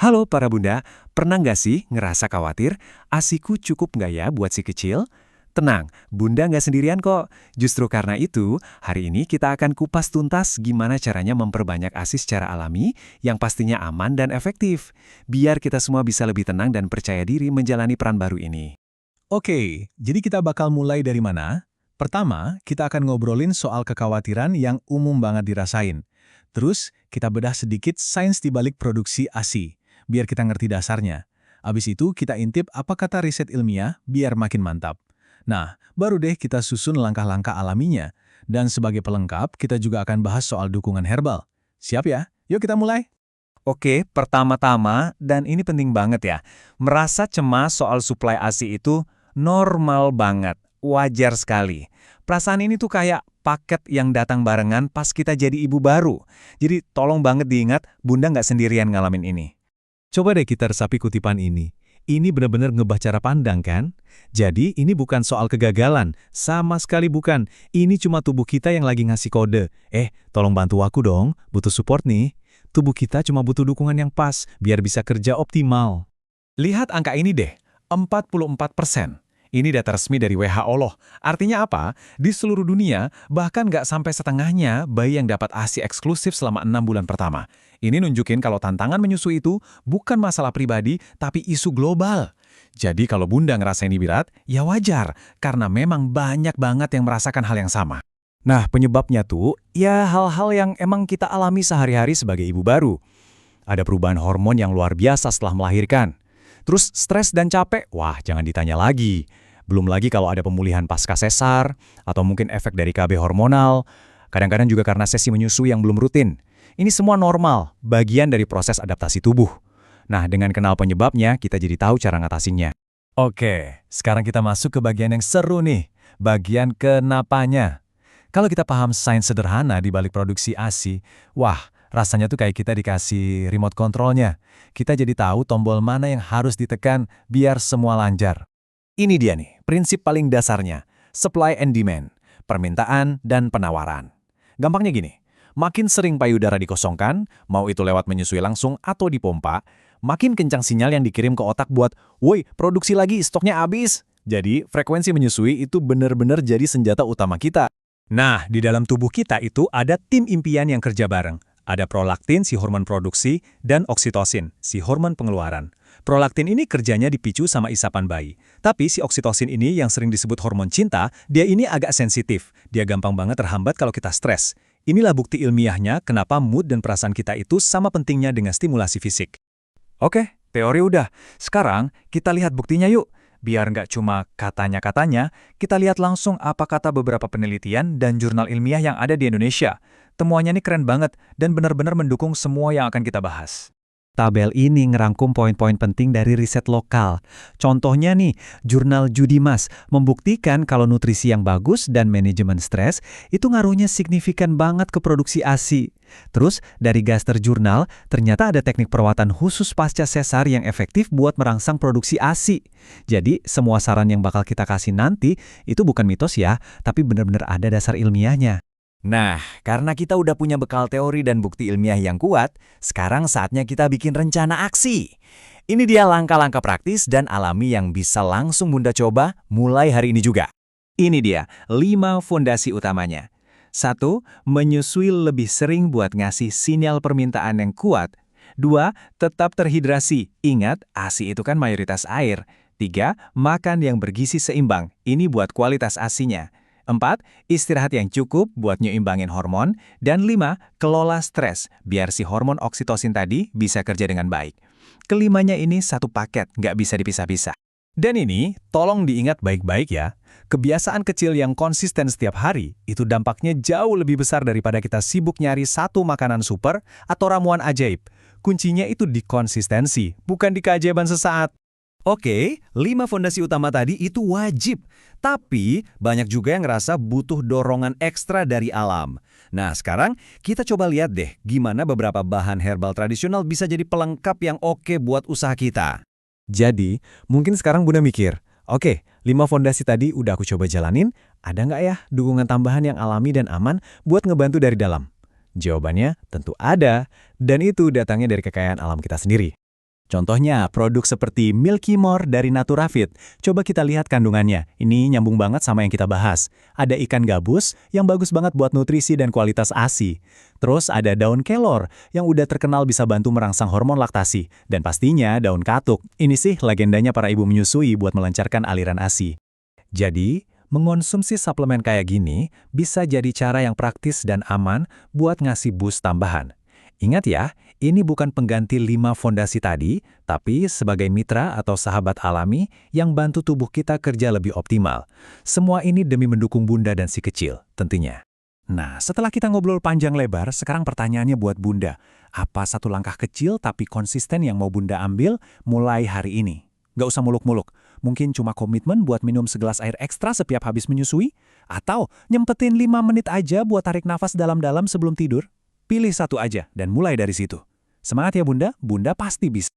Halo para bunda, pernah nggak sih ngerasa khawatir, ASIku cukup nggak ya buat si kecil? Tenang, bunda nggak sendirian kok. Justru karena itu, hari ini kita akan kupas tuntas gimana caranya memperbanyak ASI secara alami yang pastinya aman dan efektif. Biar kita semua bisa lebih tenang dan percaya diri menjalani peran baru ini. Oke, jadi kita bakal mulai dari mana? Pertama, kita akan ngobrolin soal kekhawatiran yang umum banget dirasain. Terus, kita bedah sedikit sains di balik produksi ASI, biar kita ngerti dasarnya. Abis itu, kita intip apa kata riset ilmiah biar makin mantap. Nah, baru deh kita susun langkah-langkah alaminya. Dan sebagai pelengkap, kita juga akan bahas soal dukungan herbal. Siap ya? Yuk kita mulai. Oke, pertama-tama, dan ini penting banget ya, merasa cemas soal suplai ASI itu normal banget, wajar sekali. Perasaan ini tuh kayak paket yang datang barengan pas kita jadi ibu baru. Jadi tolong banget diingat, bunda nggak sendirian ngalamin ini. Coba deh kita resapi kutipan ini. Ini benar-benar ngebah cara pandang kan? Jadi ini bukan soal kegagalan, sama sekali bukan. Ini cuma tubuh kita yang lagi ngasih kode. Tolong bantu aku dong, butuh support nih. Tubuh kita cuma butuh dukungan yang pas, biar bisa kerja optimal. Lihat angka ini deh, 44%. Ini data resmi dari WHO loh. Artinya apa? Di seluruh dunia, bahkan nggak sampai setengahnya bayi yang dapat ASI eksklusif selama 6 bulan pertama. Ini nunjukin kalau tantangan menyusui itu bukan masalah pribadi, tapi isu global. Jadi kalau bunda ngerasa ini berat, ya wajar, karena memang banyak banget yang merasakan hal yang sama. Nah, penyebabnya tuh, ya hal-hal yang emang kita alami sehari-hari sebagai ibu baru. Ada perubahan hormon yang luar biasa setelah melahirkan. Terus stres dan capek, wah jangan ditanya lagi. Belum lagi kalau ada pemulihan pasca sesar, atau mungkin efek dari KB hormonal, kadang-kadang juga karena sesi menyusui yang belum rutin. Ini semua normal, bagian dari proses adaptasi tubuh. Nah, dengan kenal penyebabnya, kita jadi tahu cara ngatasinnya. Oke, sekarang kita masuk ke bagian yang seru nih, bagian kenapanya. Kalau kita paham sains sederhana di balik produksi ASI, wah, rasanya tuh kayak kita dikasih remote controlnya. Kita jadi tahu tombol mana yang harus ditekan biar semua lancar. Ini dia nih, prinsip paling dasarnya, supply and demand, permintaan dan penawaran. Gampangnya gini, makin sering payudara dikosongkan, mau itu lewat menyusui langsung atau dipompa, makin kencang sinyal yang dikirim ke otak buat, woi, produksi lagi, stoknya habis. Jadi, frekuensi menyusui itu benar-benar jadi senjata utama kita. Nah, di dalam tubuh kita itu ada tim impian yang kerja bareng. Ada prolaktin, si hormon produksi, dan oksitosin, si hormon pengeluaran. Prolaktin ini kerjanya dipicu sama isapan bayi. Tapi si oksitosin ini yang sering disebut hormon cinta, dia ini agak sensitif. Dia gampang banget terhambat kalau kita stres. Inilah bukti ilmiahnya kenapa mood dan perasaan kita itu sama pentingnya dengan stimulasi fisik. Oke, teori udah. Sekarang kita lihat buktinya yuk. Biar nggak cuma katanya-katanya, kita lihat langsung apa kata beberapa penelitian dan jurnal ilmiah yang ada di Indonesia. Temuannya ini keren banget dan benar-benar mendukung semua yang akan kita bahas. Tabel ini ngerangkum poin-poin penting dari riset lokal. Contohnya nih, jurnal Judimas membuktikan kalau nutrisi yang bagus dan manajemen stres itu ngaruhnya signifikan banget ke produksi ASI. Terus, dari Gaster Journal, ternyata ada teknik perawatan khusus pasca sesar yang efektif buat merangsang produksi ASI. Jadi, semua saran yang bakal kita kasih nanti itu bukan mitos ya, tapi benar-benar ada dasar ilmiahnya. Nah, karena kita udah punya bekal teori dan bukti ilmiah yang kuat, sekarang saatnya kita bikin rencana aksi. Ini dia langkah-langkah praktis dan alami yang bisa langsung bunda coba mulai hari ini juga. Ini dia 5 fondasi utamanya. 1. Menyusui lebih sering buat ngasih sinyal permintaan yang kuat. 2. Tetap terhidrasi. Ingat, ASI itu kan mayoritas air. 3. Makan yang bergizi seimbang. Ini buat kualitas ASI-nya. 4. Istirahat yang cukup buat nyimbangin hormon. Dan 5. Kelola stres, biar si hormon oksitosin tadi bisa kerja dengan baik. Kelimanya ini satu paket, nggak bisa dipisah-pisah. Dan ini, tolong diingat baik-baik ya. Kebiasaan kecil yang konsisten setiap hari, itu dampaknya jauh lebih besar daripada kita sibuk nyari satu makanan super atau ramuan ajaib. Kuncinya itu di konsistensi, bukan di keajaiban sesaat. Oke, 5 fondasi utama tadi itu wajib. Tapi, banyak juga yang ngerasa butuh dorongan ekstra dari alam. Nah, sekarang kita coba lihat deh gimana beberapa bahan herbal tradisional bisa jadi pelengkap yang oke buat usaha kita. Jadi, mungkin sekarang bunda mikir, oke, 5 fondasi tadi udah aku coba jalanin, ada nggak ya dukungan tambahan yang alami dan aman buat ngebantu dari dalam? Jawabannya tentu ada, dan itu datangnya dari kekayaan alam kita sendiri. Contohnya, produk seperti Milky More dari Naturafit. Coba kita lihat kandungannya. Ini nyambung banget sama yang kita bahas. Ada ikan gabus yang bagus banget buat nutrisi dan kualitas ASI. Terus ada daun kelor yang udah terkenal bisa bantu merangsang hormon laktasi. Dan pastinya daun katuk. Ini sih legendanya para ibu menyusui buat melancarkan aliran ASI. Jadi, mengonsumsi suplemen kayak gini bisa jadi cara yang praktis dan aman buat ngasih boost tambahan. Ingat ya, ini bukan pengganti 5 fondasi tadi, tapi sebagai mitra atau sahabat alami yang bantu tubuh kita kerja lebih optimal. Semua ini demi mendukung Bunda dan si kecil, tentunya. Nah, setelah kita ngobrol panjang lebar, sekarang pertanyaannya buat Bunda. Apa satu langkah kecil tapi konsisten yang mau Bunda ambil mulai hari ini? Nggak usah muluk-muluk. Mungkin cuma komitmen buat minum segelas air ekstra setiap habis menyusui? Atau nyempetin 5 menit aja buat tarik nafas dalam-dalam sebelum tidur? Pilih satu aja dan mulai dari situ. Semangat ya Bunda, Bunda pasti bisa.